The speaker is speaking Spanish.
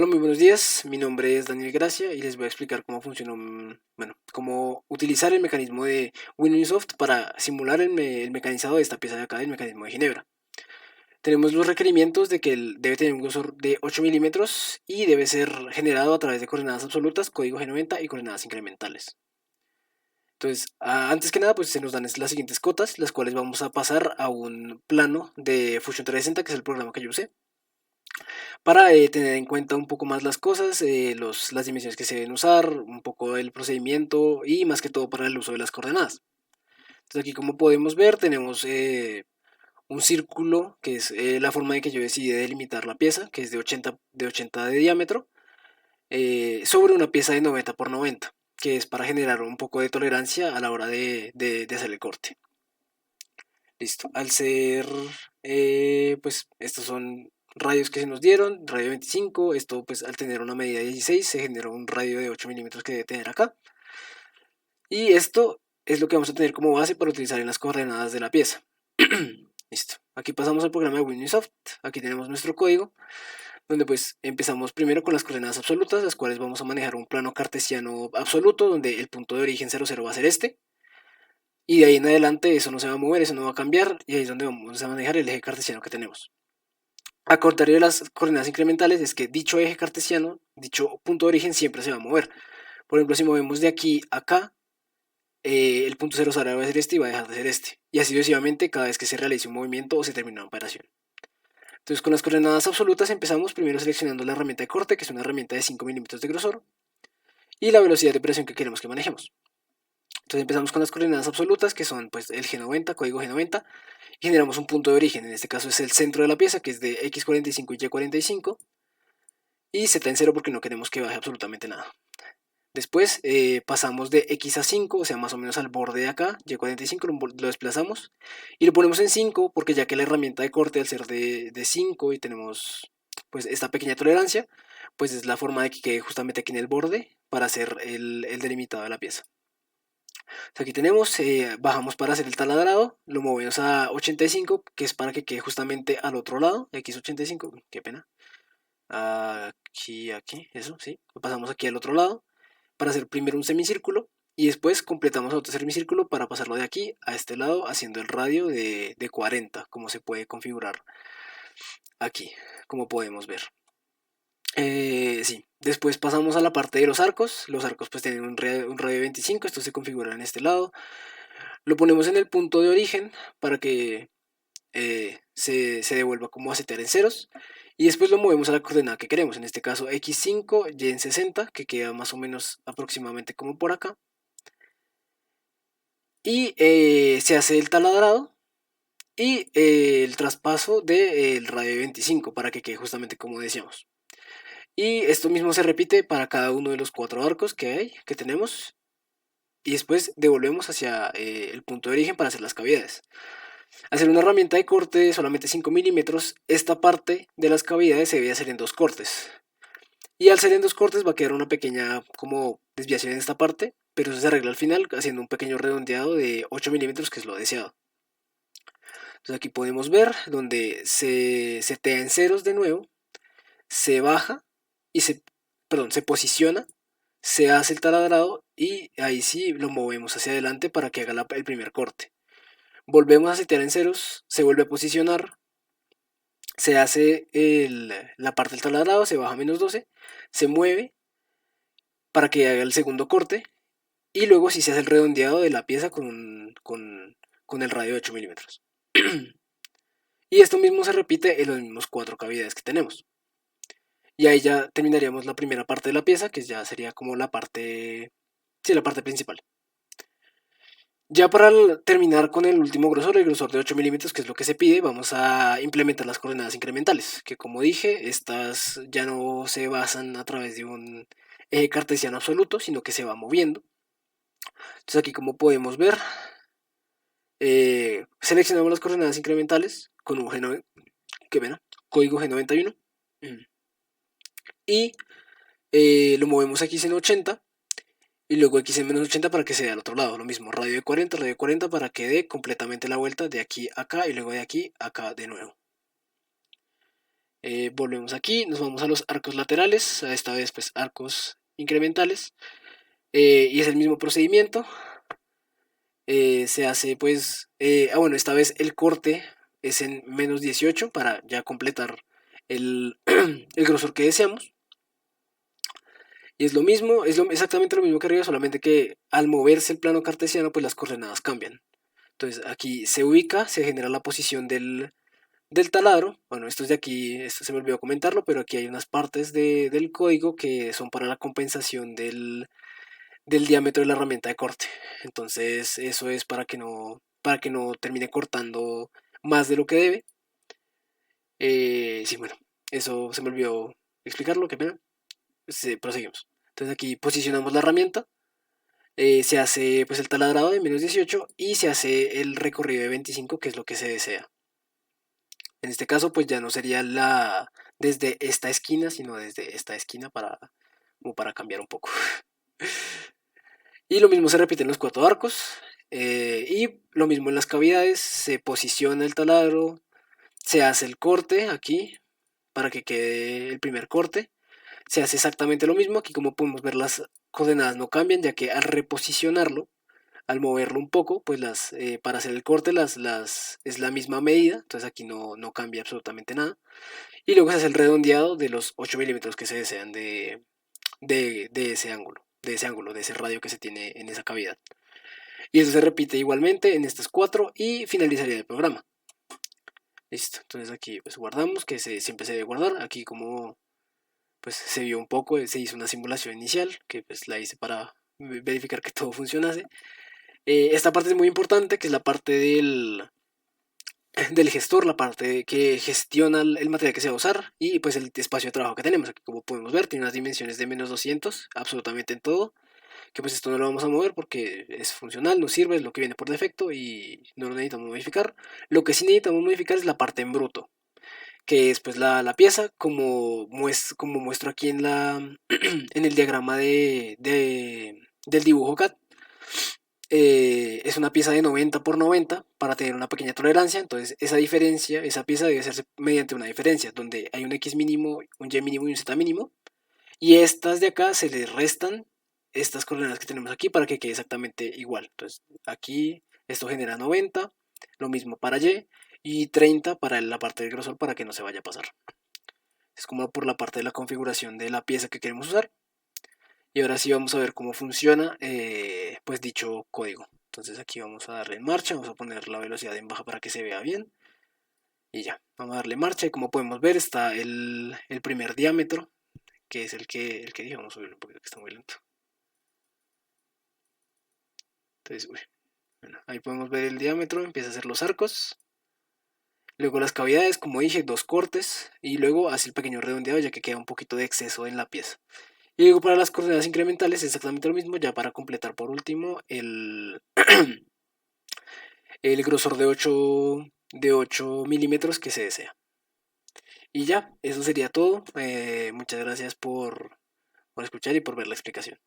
Hola, muy buenos días. Mi nombre es Daniel Gracia y les voy a explicar cómo funciona, cómo utilizar el mecanismo de Winsoft para simular el mecanizado de esta pieza de acá, del mecanismo de Ginebra. Tenemos los requerimientos de que debe tener un grosor de 8 milímetros y debe ser generado a través de coordenadas absolutas, código G90 y coordenadas incrementales. Entonces, antes que nada, pues se nos dan las siguientes cotas, las cuales vamos a pasar a un plano de Fusion 360, que es el programa que yo usé para tener en cuenta un poco más las cosas, las dimensiones que se deben usar, un poco el procedimiento y más que todo para el uso de las coordenadas. Entonces aquí como podemos ver tenemos un círculo que es la forma de que yo decidí delimitar la pieza, que es de 80 de diámetro, sobre una pieza de 90 por 90, que es para generar un poco de tolerancia a la hora de hacer el corte. Listo. Al ser, pues estos son radios que se nos dieron, radio 25, esto pues al tener una medida de 16 se generó un radio de 8 milímetros que debe tener acá. Y esto es lo que vamos a tener como base para utilizar en las coordenadas de la pieza. Listo. Aquí pasamos al programa de Winsoft, aquí tenemos nuestro código, donde pues empezamos primero con las coordenadas absolutas, las cuales vamos a manejar un plano cartesiano absoluto, donde el punto de origen 00 va a ser este. Y de ahí en adelante eso no se va a mover, eso no va a cambiar, y ahí es donde vamos a manejar el eje cartesiano que tenemos. A contrario de las coordenadas incrementales, es que dicho eje cartesiano, dicho punto de origen siempre se va a mover. Por ejemplo, si movemos de aquí a acá, el punto 0 va a ser este y va a dejar de ser este. Y así sucesivamente cada vez que se realice un movimiento o se termine una operación. Entonces con las coordenadas absolutas empezamos primero seleccionando la herramienta de corte, que es una herramienta de 5 milímetros de grosor, y la velocidad de operación que queremos que manejemos. Entonces empezamos con las coordenadas absolutas, que son pues el G90, código G90, y generamos un punto de origen, en este caso es el centro de la pieza, que es de X45 y Y45, y Z en cero porque no queremos que baje absolutamente nada. Después pasamos de X a 5, o sea, más o menos al borde de acá, Y45 lo desplazamos y lo ponemos en 5 porque ya que la herramienta de corte al ser de 5 y tenemos pues esta pequeña tolerancia, pues es la forma de que quede justamente aquí en el borde para hacer el delimitado de la pieza. Aquí tenemos, bajamos para hacer el taladrado, lo movemos a 85, que es para que quede justamente al otro lado, X85, qué pena. Aquí, eso, sí. Lo pasamos aquí al otro lado para hacer primero un semicírculo y después completamos otro semicírculo para pasarlo de aquí a este lado haciendo el radio de 40, como se puede configurar aquí, como podemos ver. Sí, después pasamos a la parte de los arcos pues tienen un radio de 25, esto se configura en este lado, lo ponemos en el punto de origen para que se devuelva como a setear en ceros y después lo movemos a la coordenada que queremos, en este caso x5, y en 60, que queda más o menos aproximadamente como por acá, y se hace el taladrado y el traspaso del radio de 25 para que quede justamente como decíamos. Y esto mismo se repite para cada uno de los 4 arcos que tenemos, y después devolvemos hacia el punto de origen para hacer las cavidades. Hacer una herramienta de corte de solamente 5 milímetros, esta parte de las cavidades se debe hacer en 2 cortes. Y al ser en 2 cortes va a quedar una pequeña como desviación en esta parte, pero eso se arregla al final haciendo un pequeño redondeado de 8 milímetros, que es lo deseado. Entonces aquí podemos ver donde se setea en ceros de nuevo, se baja y se posiciona, se hace el taladrado y ahí sí lo movemos hacia adelante para que haga el primer corte. Volvemos a setear en ceros, se vuelve a posicionar, se hace la parte del taladrado, se baja a -12, se mueve para que haga el segundo corte y luego sí se hace el redondeado de la pieza con el radio de 8 milímetros. Y esto mismo se repite en los mismos 4 cavidades que tenemos. Y ahí ya terminaríamos la primera parte de la pieza, que ya sería como sí, la parte principal. Ya para terminar con el último grosor, el grosor de 8 milímetros, que es lo que se pide, vamos a implementar las coordenadas incrementales, que como dije, estas ya no se basan a través de un eje cartesiano absoluto, sino que se va moviendo. Entonces aquí como podemos ver, seleccionamos las coordenadas incrementales con un código G91 y lo movemos a X en 80 y luego X en -80 para que se dé al otro lado. Lo mismo, radio de 40 para que dé completamente la vuelta de aquí a acá y luego de aquí a acá de nuevo. Volvemos aquí, nos vamos a los arcos laterales, a esta vez pues arcos incrementales, y es el mismo procedimiento. Se hace pues, bueno, esta vez el corte es en -18 para ya completar el, el grosor que deseamos. Y es lo mismo, exactamente lo mismo que arriba, solamente que al moverse el plano cartesiano, pues las coordenadas cambian. Entonces aquí se ubica, se genera la posición del taladro. Bueno, esto es de aquí, esto se me olvidó comentarlo, pero aquí hay unas partes del código que son para la compensación del diámetro de la herramienta de corte. Entonces eso es para que no termine cortando más de lo que debe. Sí, bueno, eso se me olvidó explicarlo, qué pena. Proseguimos. Entonces aquí posicionamos la herramienta, se hace pues el taladrado de -18 y se hace el recorrido de 25, que es lo que se desea. En este caso pues ya no sería desde esta esquina, sino desde esta esquina como para cambiar un poco. Y lo mismo se repite en los 4 arcos, y lo mismo en las cavidades, se posiciona el taladro, se hace el corte aquí para que quede el primer corte. Se hace exactamente lo mismo, aquí como podemos ver las coordenadas no cambian, ya que al reposicionarlo, al moverlo un poco, pues para hacer el corte es la misma medida, entonces aquí no cambia absolutamente nada. Y luego se hace el redondeado de los 8 milímetros que se desean de ese ángulo, de ese radio que se tiene en esa cavidad. Y eso se repite igualmente en estas 4 y finalizaría el programa. Listo, entonces aquí pues guardamos, que siempre se debe guardar. Aquí como pues se vio un poco, se hizo una simulación inicial, que pues la hice para verificar que todo funcionase. Esta parte es muy importante, que es la parte del gestor, la parte que gestiona el material que se va a usar y pues el espacio de trabajo que tenemos. Aquí como podemos ver tiene unas dimensiones de -200 absolutamente en todo, que pues esto no lo vamos a mover porque es funcional, nos sirve, es lo que viene por defecto y no lo necesitamos modificar. Lo que sí necesitamos modificar es la parte en bruto, que es pues la pieza como muestro aquí en el diagrama del dibujo CAD. Es una pieza de 90 por 90 para tener una pequeña tolerancia. Entonces esa diferencia, esa pieza debe hacerse mediante una diferencia donde hay un X mínimo, un Y mínimo y un Z mínimo, y estas de acá se les restan estas coordenadas que tenemos aquí para que quede exactamente igual. Entonces aquí esto genera 90, lo mismo para y 30 para la parte del grosor para que no se vaya a pasar. Es como por la parte de la configuración de la pieza que queremos usar. Y ahora sí vamos a ver cómo funciona pues dicho código. Entonces aquí vamos a darle en marcha, vamos a poner la velocidad en baja para que se vea bien. Y ya, vamos a darle marcha y como podemos ver está el primer diámetro, que es el que dije. Vamos a subirlo un poquito que está muy lento. Entonces, bueno, ahí podemos ver el diámetro, empieza a hacer los arcos. Luego las cavidades, como dije, 2 cortes y luego hace el pequeño redondeado ya que queda un poquito de exceso en la pieza. Y luego para las coordenadas incrementales exactamente lo mismo, ya para completar por último el grosor de 8 milímetros que se desea. Y ya, eso sería todo. Muchas gracias por escuchar y por ver la explicación.